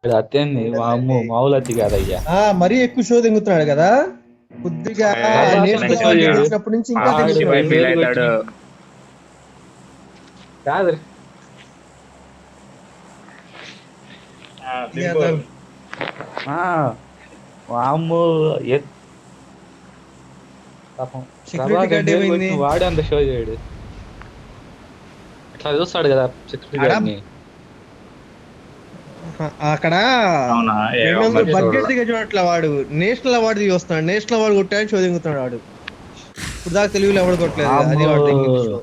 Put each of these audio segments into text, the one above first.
అత్తేంది వామ్మో మామూలు అత్తి కాదయ్యా. మరీ ఎక్కువ షో దింగుతున్నాడు కదా కొద్దిగా. నేషనల్ షో అవార్డు చేయడు. వచ్చినప్పటి నుంచి ఇంకా ఆడు దింగుతున్నాడు. ఫీల్ అవుతాడు. కాదు వామ్మో పాపం సెక్యూరిటీ గార్డ్ ఏమైంది? వాడు అంత షో చేయడు. అట్లా చూస్తాడు కదా సెక్యూరిటీ గార్డ్ ని. అక్కడ 200 బడ్జెట్ దిగా చూడట్లా వాడు నేషనల్ అవార్డు చూస్తున్నాడు. నేషనల్ అవార్డు కొట్టాడని షో దిగుతున్నాడు వాడు. ఇప్పుడు దాకా తెలుగులో ఎవడు కొట్టలేదు. అది వాడు దిగిన షో.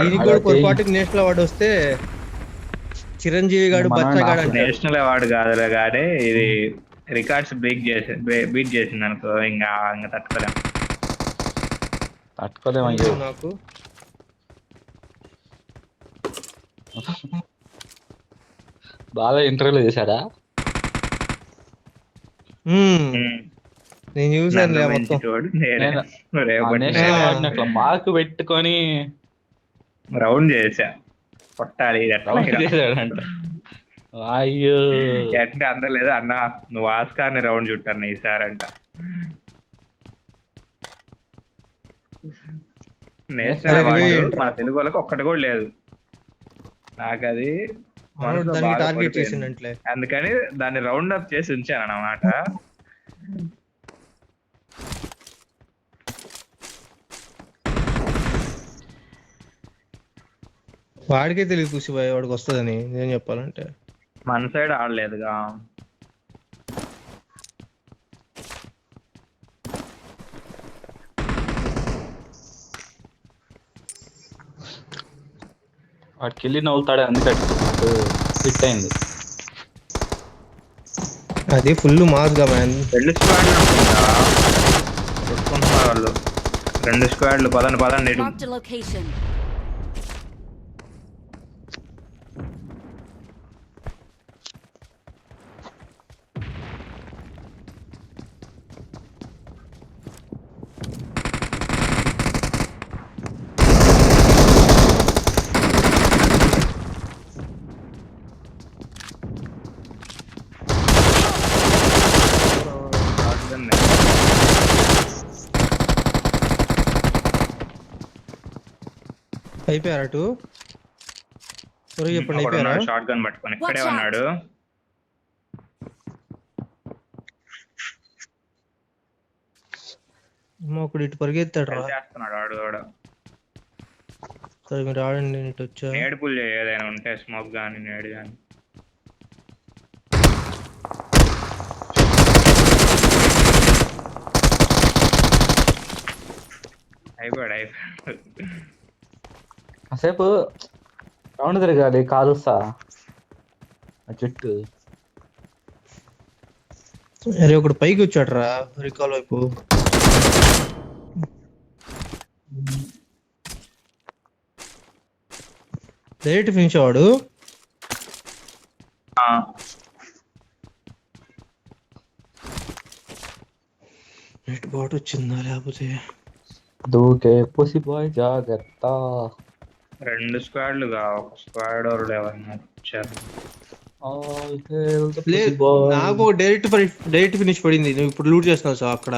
దీనికి కూడా పొరపాటుకి నేషనల్ అవార్డు వస్తే చిరంజీవి గాడు బచ్చా గాడు అంటారు. నేషనల్ అవార్డు కాదులే కానీ ఇది రికార్డ్స్ బీట్ చేసింది అనుకో ఇంకా తట్టుకోలేము. నాకు బాగా ఇంటర్వ్యూలు చేశాడా? నేను చూసాను అట్లా మార్క్ పెట్టుకొని రౌండ్ చేసా కొట్టాలి చేశాడంట. అయ్యో అంటే అందరూ లేదా అన్న నువ్వు ఆస్కార్ని రౌండ్ చుట్టాను ఈసారి అంట. నేషనల్ అవార్డు మన తెలుగు వాళ్ళకి ఒక్కటి కూడా లేదు. నాకు అది టార్గెట్ చేసిందంటే అందుకని దాన్ని రౌండ్ అప్ చేసి ఉంచాను అన్నమాట. వాడికే తెలియదు పుసిబాయ్ వాడికి వస్తుందని నేను చెప్పాలంటే. మన సైడ్ ఆడలేదుగా. వాడికి వెళ్ళి నవ్వుతాడు అందుకని ఫిట్ అయింది. అది ఫుల్ మాస్ గా మ్యాన్. 2 స్క్వాడ్లు అనుకుంటా కొట్టుకుంటున్నారు వాళ్ళు. 2 స్క్వాడ్లు పదండి. అయిపోయారు అటు చెప్పండి. అయిపోయారా? షార్ట్ గన్ పట్టుకొని ఇక్కడే ఉన్నాడు. ఒకడు ఇటు పరిగెత్తాడు రా. చేస్తున్నాడు వాడు కూడా. సరే మీరు ఆడండి. నేను ఇటు వచ్చా. నేడుపుల్ ఏదైనా ఉంటే స్మోక్ గానీ నేడు గానీ. అయిపోయాడు. కాసేపు రౌండ్ తిరగాలి కాలుస్తా చెట్టు. అరే ఒకడు పైకి వచ్చాడు రా రికాల్ వైపు. డైరెక్ట్ ఫినిష్ వాడు. నెట్ బాట్ వచ్చిందా లేకపోతే దూకే పుసి బాయ్ జాగ్రత్త. 2 స్క్వాడ్లుగా ఒక స్క్వాడ్ వాళ్ళు ఎవరన్నా వచ్చారు. నాకు డైరెక్ట్ ఫినిష్ పడింది. నువ్వు ఇప్పుడు లూట్ చేస్తున్నావు సార్ అక్కడ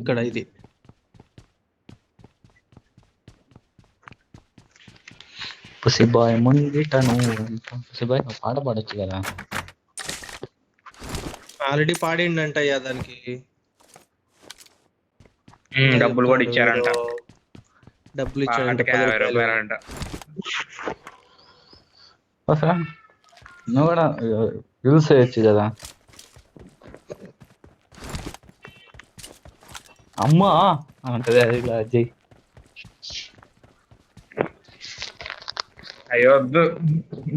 ఇక్కడ. ఇది పుసి బాయ్ ముంగిటను. పుసి బాయ్ పాట పాడొచ్చు కదా. ఆల్రెడీ పాడిండంట అయ్యా దానికి. డబ్బులు కూడా ఇచ్చారంట. డబ్బులు ఇచ్చారంట 10 రూపాయలు. నువ్వు కూడా యూజ్ చేయొచ్చు కదా. అమ్మా అంటది అది అజయ్. అయ్యో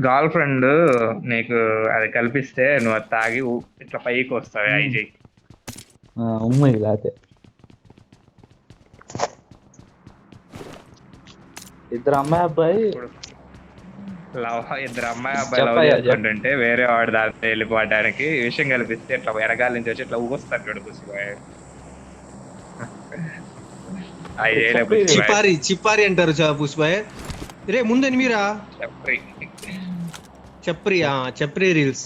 గర్ల్ ఫ్రెండ్ నీకు అది కల్పిస్తే నువ్వు అది తాగి ఇట్లా పైకి వస్తావు అజయ్. ఉమ్మ ఇలాతే ఇద్దరు అమ్మాయి అబ్బాయి లవ్ చేసుకుంటుంటే వేరే వాడు దాంట్లో వెళ్ళిపోవడానికి విషయం కల్పిస్తే ఇట్లా ఎరగాల నుంచి వచ్చి ఇట్లా ఊగొస్తాడు చూడు పుసిబాయ్. చిపారి అంటారు పుసిబాయ్. రే ముందని మీరా చప్రి రీల్స్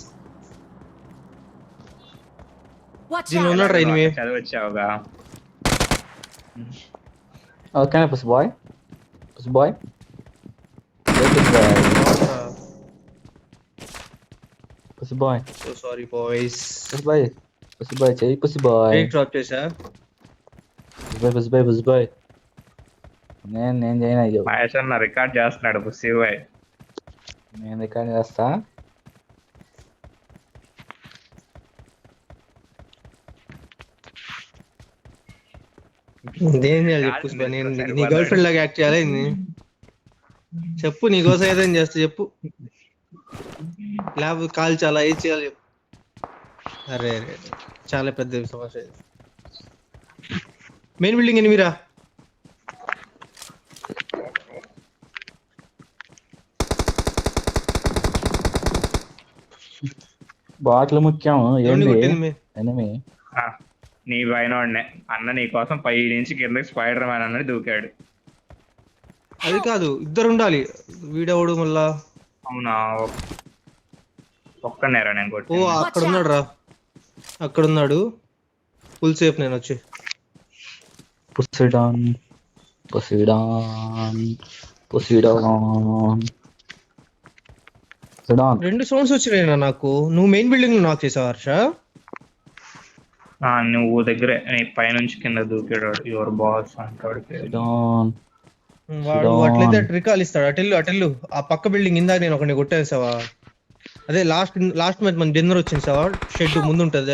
Watch దీనిలో out! ఉన్నాడు ఎనిమి. చదివచ్చావుగా. Okay pussy boy. Pussy boy. Pussy boy. So sorry boys. Pussy boy. Pussy boy చెయ్యి పుసి బాయ్. డ్రాప్ చేసా. Pussy boy. నేను చేయను అయ్యో. మహేష్ అన్న రికార్డ్ చేస్తున్నాడు పుసిబాయ్. నేను రికార్డ్ చేస్తా. ఏం చేయాలి చెప్పు పుష్ప, నేను నీ గర్ల్ ఫ్రెండ్ లాగా యాక్ట్ చేయాలి ఏంది? చెప్పు నీకోసం ఏదైనా చేస్తా చెప్పు, లేకపోతే కాల్ చాలా ఏది చేయాలి చెప్పు. అరే అరే చాలా పెద్ద సమస్య ఇది. Main building ఎనిమిరా. బాట్లు ముఖ్యం. ఏంది కొట్టింది ఎనిమి? నీ పైన అన్న నీ కోసం పై నుంచి కిందకి స్పైడర్ మ్యాన్ అన్నది దూకాడు. అది కాదు, ఇద్దరు ఉండాలి. వీడెవడు మళ్ళా? అవునా, ఒక్కనేరా నేను ఓ కొట్టి. అక్కడ ఉన్నాడు రా, అక్కడ ఉన్నాడు. ఫుల్ సేఫ్ నేను వచ్చి. పుసిడాన్. రెండు సౌండ్స్ వచ్చినాయి నాకు. నువ్వు మెయిన్ బిల్డింగ్ నాక్ చేసావు హర్ష? నువ్వు దగ్గరే నీ పైనుంచి కింద దూకాడు. యువర్ బాస్ అంటాడు. వాడు అట్లయితే రికాల్ ఇస్తాడు. అటెల్లు ఆ పక్క బిల్డింగ్. ఇందాక నేను ఒకరిని కొట్టేసావా? అదే లాస్ట్ మ్యాచ్ మన డిన్నర్ వచ్చింది సావా, షెడ్ ముందు ఉంటది.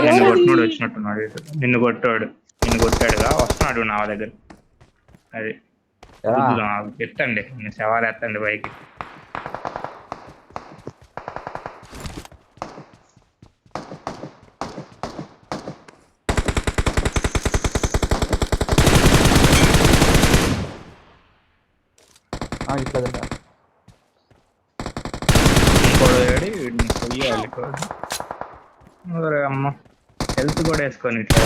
నిన్ను కొట్టుడు వచ్చినట్టున్నాడు. నిన్ను కొట్టాడుగా, వస్తున్నాడు నా దగ్గర. అది ఎత్తండి, సవాలు ఎత్తండి పైకి. అమ్మ హెల్త్ కూడా వేసుకొని ఇట్లా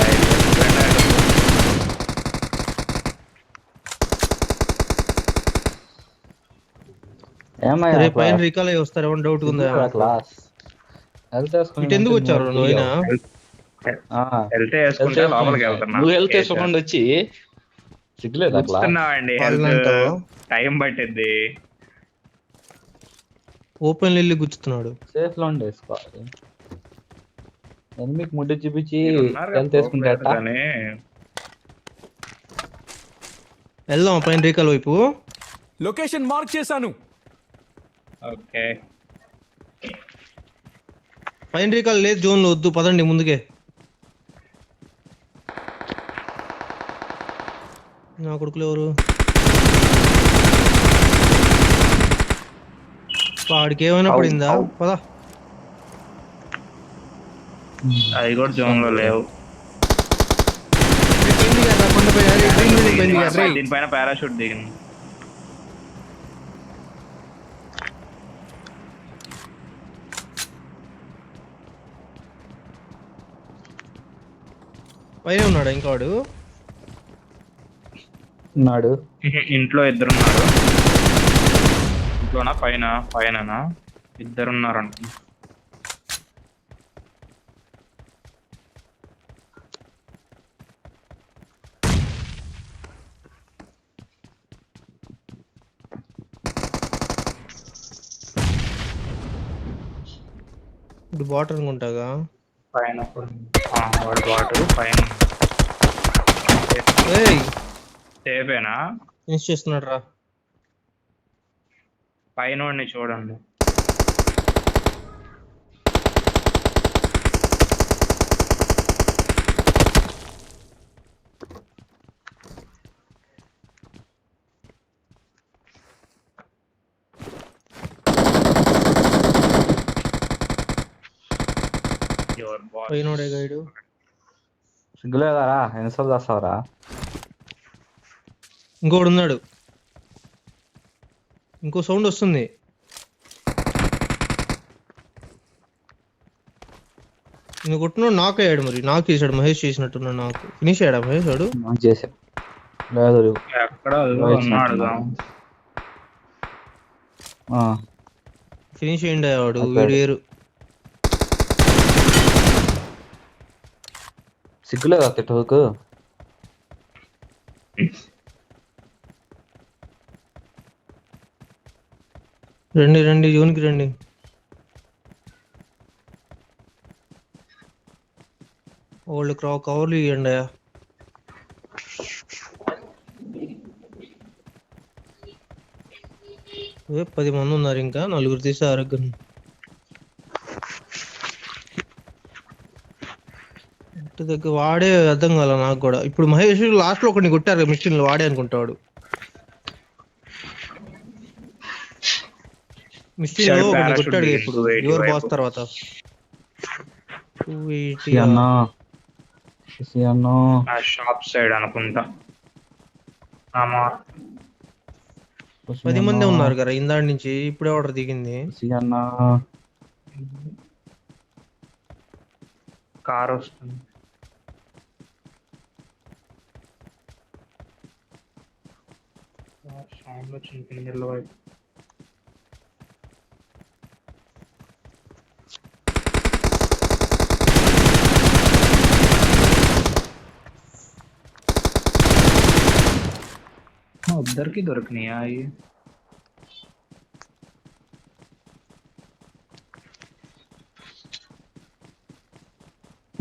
పైన రికాల్ అయ్యి వస్తారు. ఏమన్నా డౌట్ ఉందా? ఇటు ఎందుకు వచ్చారు నువ్వు? హెల్త్ వేసుకుంటే లోపలికి వెళ్తున్నా. నువ్వు హెల్త్ వేసుకోకుండా వచ్చి సిగ్గులేదు అట్లా. టైం పట్టిద్ది. ఓపెన్ వెళ్ళి గుచ్చుతున్నాడు. సేఫ్ లో ఉండి వేసుకోవాలి. ఎనిమికి ముడ్డు చూపించి హెల్త్ వేసుకుంటే వెళ్దాం పైన రీకాల్ వైపు. లొకేషన్ మార్క్ చేశాను. ఓకే, పైన రీకాల్ లేదు జోన్ లో, వద్దు పదండి ముందుకే. నా కొడుకులు ఎవరు? వాడికి ఏమైనా పడిందా? పదా, అది కూడా జోన్ లో లేవు. దీనిపైన పారాషూట్ దిగింది. పైన ఉన్నాడు ఇంకోడు. ఉన్నాడు ఇంట్లో ఇద్దరున్నారు. ఇంట్లోనా పైన ఇద్దరున్నారు అనుకుంటా. ఇప్పుడు బాటర్ అనుకుంటాగా పైన వాడు బాటు పైన. సేఫేనా? ఫినిష్ చేస్తున్నాడు రా. పైన చూడండి. పైనోడే గైడు. సిగ్గులేదారా? ఎన్నిసార్లు చేస్తావరా? ఇంకోడు ఉన్నాడు. ఇంకో సౌండ్ వస్తుంది. నువ్వు కొట్టినాడు నాక్ అయ్యాడు. మరి నాకు చేశాడు మహేష్ చేసినట్టున్నాడు. నాకు ఫినిష్ అయ్యాడా మహేష్? వాడు నాకు చేసా. లేదు ఎక్కడ ఉన్నాడు. ఫినిష్ చేయండి వాడు అయిపోయాడు. వీడు వేరు. సిగ్గులేదా తిట్టకు? రండి రండి జోన్కి రండి. వాళ్ళు కవర్లు ఇవ్వండి. 10 మంది ఉన్నారు, ఇంకా 4 తీసి ఆరోగ్యం. ఇంటి దగ్గర వాడే అర్థం కాల నాకు కూడా. ఇప్పుడు మహేష్ లాస్ట్ లో ఒకటి కొట్టారు మిషన్ వాడే అనుకుంటాడు. మిషన్ లో ఒకటి parachute కొట్టాడు దిగింది, ఇప్పుడు 280 ఎవరు వైపు. బాస్ తర్వాత 280. అన్నా ఆ షాప్ సైడ్ అనుకుంటా. ఆమా 10 మంది ఉన్నారు కదా ఇందాడి నుంచి, ఇప్పుడే ఆర్డర్ దిగింది. అన్నా కార్ వస్తుంది. సౌండ్ వచ్చింది పిండిల వైపు. ఇద్దరికి దొరికినాయా అవి?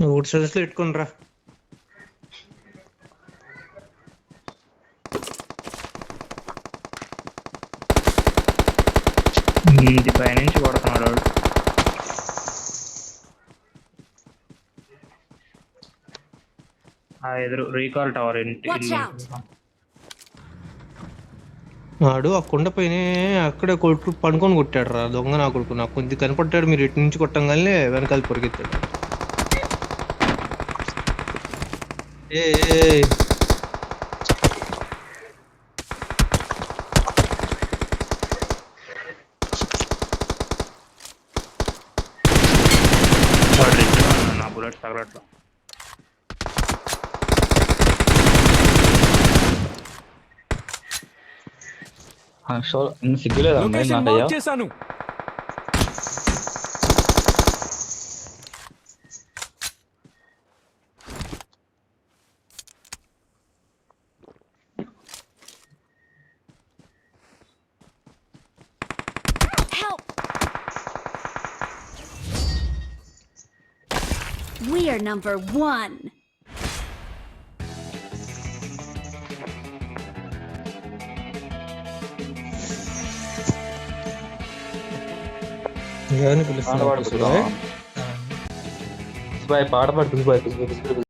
ఒకటి సజెస్ట్ పెట్టుకుని రా. ఇంటి పైనుంచి కొడుతున్నాడు వాడు. ఆ ఎదురు రీకాల్ టవర్ ఇంటి Watch ఇల్లు. out. వాడు ఆ కొండపైనే అక్కడే కొట్టు పనుకొని కొట్టాడు రా దొంగ నా కొడుకు. నాకు కొద్ది కనపడ్డాడు, మీరు ఇటు నుంచి కొట్టంగానే వెనకాల పొరిగెత్తాడు. ఏ వాడు రిచ్గా ఉన్నాడు, నా బుల్లెట్ తగలట్లా. సిగ్గులేదా లొకేషన్ నాకయ్యా? మార్క్ చేశాను. Help! We are number 1. ఎవరిని పిలుస్తున్నావు? పాట పాడు, పాట పాడు.